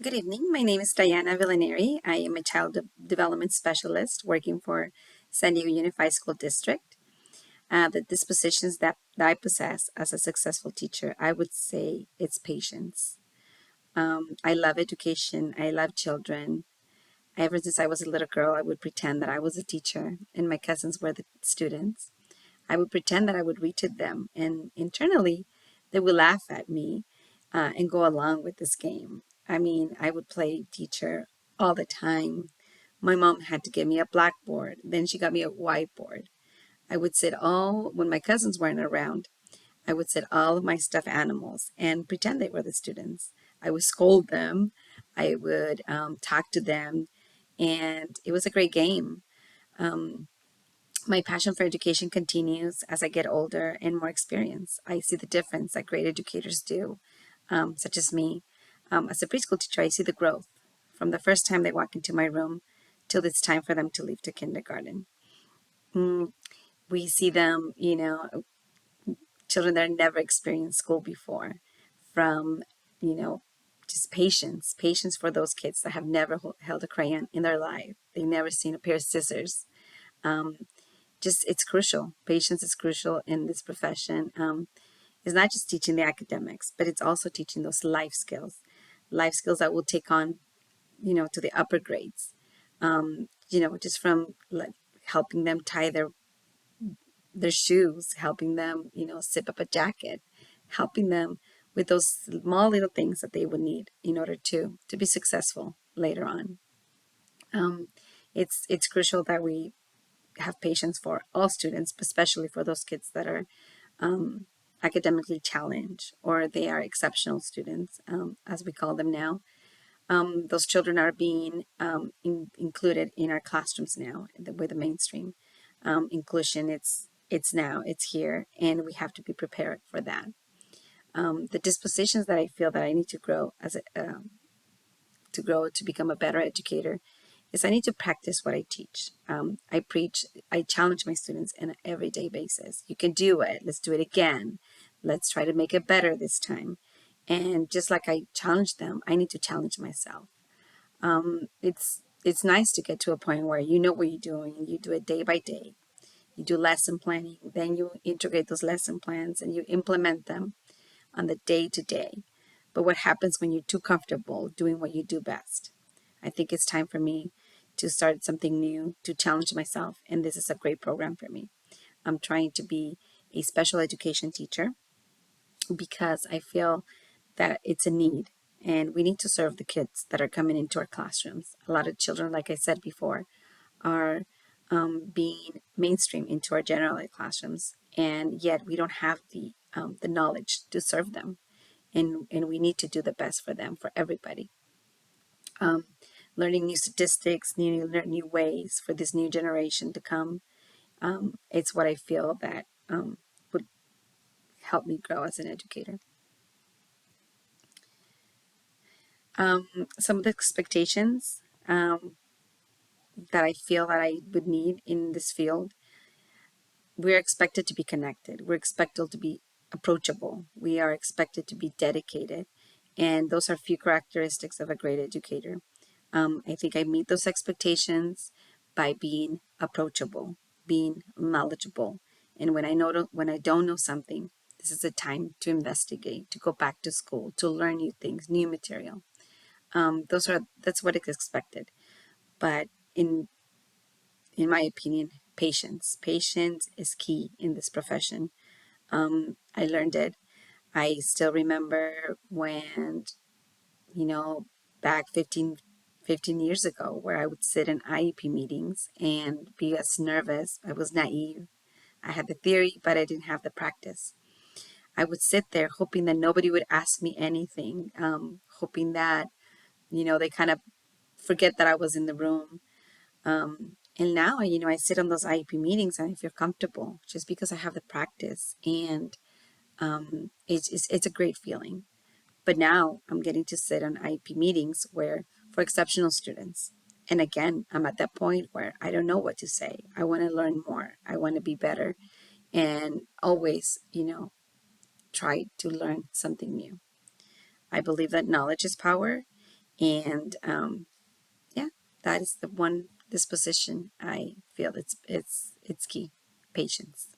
Good evening. My name is Diana Villaneri. I am a development specialist working for San Diego Unified School District. The dispositions that I possess as a successful teacher, I would say it's patience. I love education. I love children. Ever since I was a little girl, I would pretend that I was a teacher and my cousins were the students. I would pretend that I would read to them, and internally, they would laugh at me and go along with this game. I mean, I would play teacher all the time. My mom had to give me a blackboard, then she got me a whiteboard. I would sit all, when my cousins weren't around, I would sit all of my stuffed animals and pretend they were the students. I would scold them, I would talk to them, and it was a great game. Um, my passion for education continues as I get older and more experience. I see the difference that great educators do, such as me. As a preschool teacher, I see the growth from the first time they walk into my room till it's time for them to leave to kindergarten. Mm, we see them, children that have never experienced school before, from, you know, just patience for those kids that have never held a crayon in their life. They've never seen a pair of scissors. Um, just it's crucial. Patience is crucial in this profession. It's not just teaching the academics, but it's also teaching those life skills that will take on, to the upper grades. Just from like helping them tie their shoes, helping them, zip up a jacket, helping them with those small little things that they would need in order to be successful later on. Um, it's crucial that we have patience for all students, especially for those kids that are um, academically challenged or they are exceptional students, as we call them now. Those children are being included in our classrooms now with the mainstream inclusion. It's here, and we have to be prepared for that. The dispositions that I feel that I need to grow to grow to become a better educator is I need to practice what I teach. I preach, I challenge my students on an everyday basis. You can do it. Let's do it again. Let's try to make it better this time. And just like I challenge them, I need to challenge myself. It's nice to get to a point where you know what you're doing and you do it day by day. You do lesson planning, then you integrate those lesson plans and you implement them on the day to day. But what happens when you're too comfortable doing what you do best? I think it's time for me to start something new, to challenge myself, and this is a great program for me. I'm trying to be a special education teacher because I feel that it's a need and we need to serve the kids that are coming into our classrooms. A lot of children, like I said before, are being mainstream into our general ed classrooms, and yet we don't have the knowledge to serve them, and we need to do the best for them, for everybody. Um, Learning new statistics, new ways for this new generation to come. It's what I feel that would help me grow as an educator. Some of the expectations that I feel that I would need in this field: we're expected to be connected. We're expected to be approachable. We are expected to be dedicated. And those are few characteristics of a great educator. I think I meet those expectations by being approachable, being knowledgeable. And when I don't know something, this is a time to investigate, to go back to school, to learn new things, new material. That's what is expected. But in my opinion, patience. Patience is key in this profession. I learned it. I still remember when, you know, back 15 years ago, where I would sit in IEP meetings and be as nervous. I was naive. I had the theory, but I didn't have the practice. I would sit there hoping that nobody would ask me anything, hoping that, they kind of forget that I was in the room. And now, I sit on those IEP meetings and I feel comfortable just because I have the practice, and it's a great feeling. But now I'm getting to sit on IEP meetings where for exceptional students. And again, I'm at that point where I don't know what to say. I want to learn more. I want to be better, and always, try to learn something new. I believe that knowledge is power, And yeah, that is the one disposition I feel it's key. Patience.